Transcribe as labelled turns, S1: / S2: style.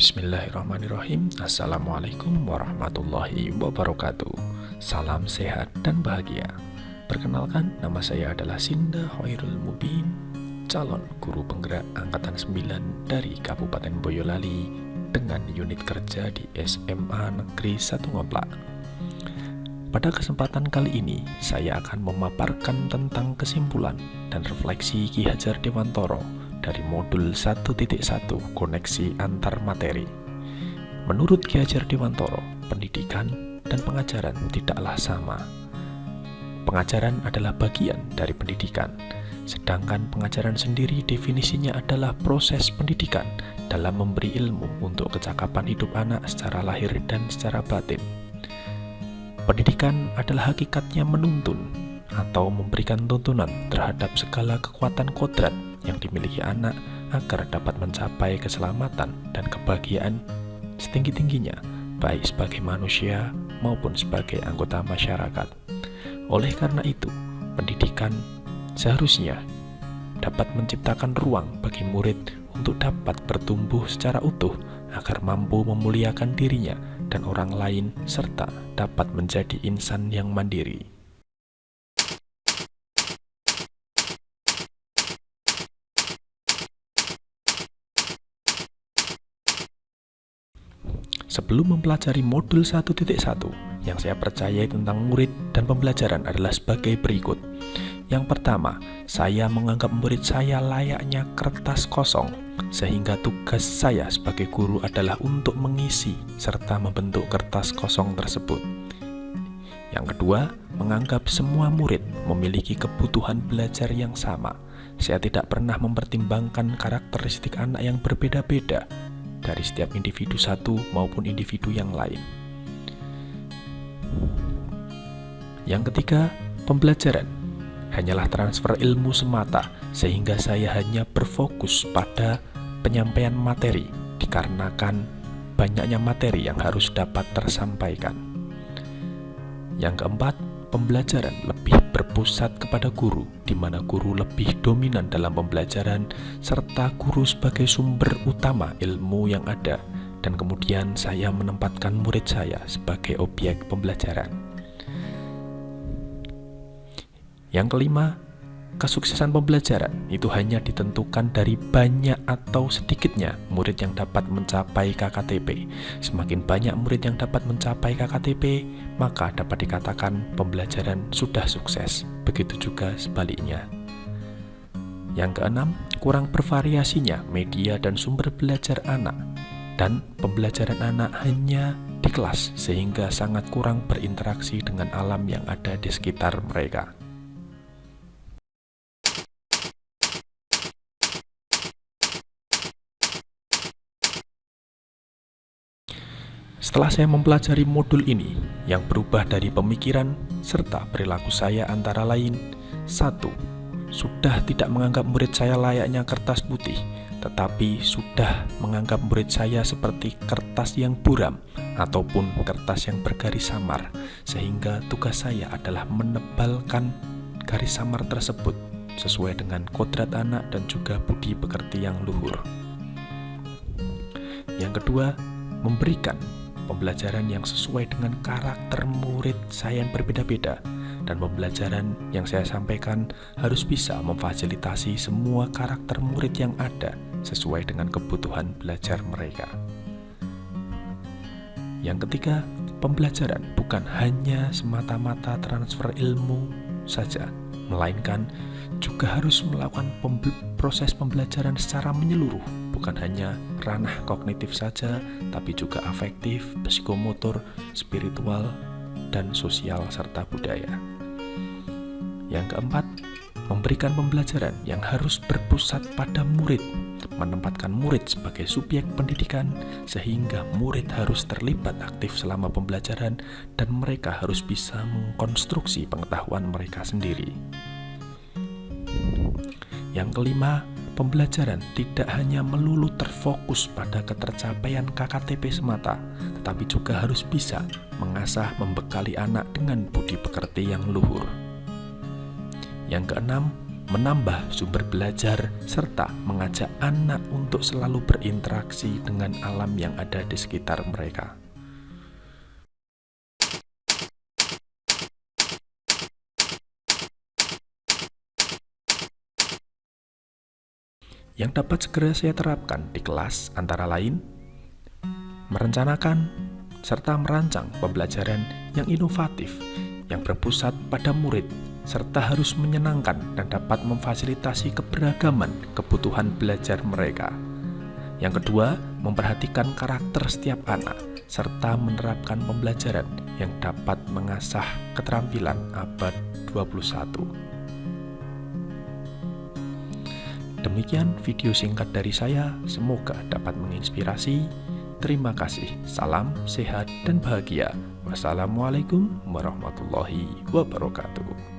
S1: Bismillahirrahmanirrahim. Assalamualaikum warahmatullahi wabarakatuh. Salam sehat dan bahagia. Perkenalkan, nama saya adalah Sinda Hoirul Mubin, calon guru penggerak Angkatan 9 dari Kabupaten Boyolali dengan unit kerja di SMA Negeri 1 Ngeplak. Pada kesempatan kali ini, saya akan memaparkan tentang kesimpulan dan refleksi Ki Hajar Dewantoro dari modul 1.1 koneksi antar materi. Menurut Ki Hajar Dewantoro, pendidikan dan pengajaran tidaklah sama. Pengajaran adalah bagian dari pendidikan, sedangkan pengajaran sendiri definisinya adalah proses pendidikan dalam memberi ilmu untuk kecakapan hidup anak secara lahir dan secara batin. Pendidikan adalah hakikatnya menuntun atau memberikan tuntunan terhadap segala kekuatan kodrat yang dimiliki anak agar dapat mencapai keselamatan dan kebahagiaan setinggi-tingginya, baik sebagai manusia maupun sebagai anggota masyarakat. Oleh karena itu, pendidikan seharusnya dapat menciptakan ruang bagi murid untuk dapat bertumbuh secara utuh agar mampu memuliakan dirinya dan orang lain serta dapat menjadi insan yang mandiri. Sebelum mempelajari modul 1.1, yang saya percayai tentang murid dan pembelajaran adalah sebagai berikut. Yang pertama, saya menganggap murid saya layaknya kertas kosong, sehingga tugas saya sebagai guru adalah untuk mengisi serta membentuk kertas kosong tersebut. Yang kedua, menganggap semua murid memiliki kebutuhan belajar yang sama. Saya tidak pernah mempertimbangkan karakteristik anak yang berbeda-beda dari setiap individu satu maupun individu yang lain. Yang ketiga, pembelajaran hanyalah transfer ilmu semata, sehingga saya hanya berfokus pada penyampaian materi dikarenakan banyaknya materi yang harus dapat tersampaikan. Yang keempat, pembelajaran lebih berpusat kepada guru, di mana guru lebih dominan dalam pembelajaran, serta guru sebagai sumber utama ilmu yang ada, dan kemudian saya menempatkan murid saya sebagai objek pembelajaran. Yang kelima, kesuksesan pembelajaran itu hanya ditentukan dari banyak atau sedikitnya murid yang dapat mencapai KKTP. Semakin banyak murid yang dapat mencapai KKTP, maka dapat dikatakan pembelajaran sudah sukses. Begitu juga sebaliknya. Yang keenam, kurang bervariasinya media dan sumber belajar anak, dan pembelajaran anak hanya di kelas, sehingga sangat kurang berinteraksi dengan alam yang ada di sekitar mereka. Setelah saya mempelajari modul ini yang berubah dari pemikiran serta perilaku saya antara lain: 1. Sudah tidak menganggap murid saya layaknya kertas putih, tetapi sudah menganggap murid saya seperti kertas yang buram ataupun kertas yang bergaris samar, sehingga tugas saya adalah menebalkan garis samar tersebut sesuai dengan kodrat anak dan juga budi pekerti yang luhur. Yang kedua, memberikan pembelajaran yang sesuai dengan karakter murid saya yang berbeda-beda, dan pembelajaran yang saya sampaikan harus bisa memfasilitasi semua karakter murid yang ada sesuai dengan kebutuhan belajar mereka. Yang ketiga, pembelajaran bukan hanya semata-mata transfer ilmu saja, melainkan juga harus melakukan proses pembelajaran secara menyeluruh, bukan hanya ranah kognitif saja, tapi juga afektif, psikomotor, spiritual, dan sosial serta budaya. Yang keempat, memberikan pembelajaran yang harus berpusat pada murid, menempatkan murid sebagai subjek pendidikan, sehingga murid harus terlibat aktif selama pembelajaran dan mereka harus bisa mengkonstruksi pengetahuan mereka sendiri. Yang kelima, pembelajaran tidak hanya melulu terfokus pada ketercapaian KKTP semata, tetapi juga harus bisa mengasah membekali anak dengan budi pekerti yang luhur. Yang keenam, menambah sumber belajar, serta mengajak anak untuk selalu berinteraksi dengan alam yang ada di sekitar mereka. Yang dapat segera saya terapkan di kelas antara lain merencanakan serta merancang pembelajaran yang inovatif, yang berpusat pada murid, serta harus menyenangkan dan dapat memfasilitasi keberagaman kebutuhan belajar mereka. Yang kedua, memperhatikan karakter setiap anak, serta menerapkan pembelajaran yang dapat mengasah keterampilan abad 21. Demikian video singkat dari saya, semoga dapat menginspirasi. Terima kasih, salam sehat dan bahagia. Wassalamualaikum warahmatullahi wabarakatuh.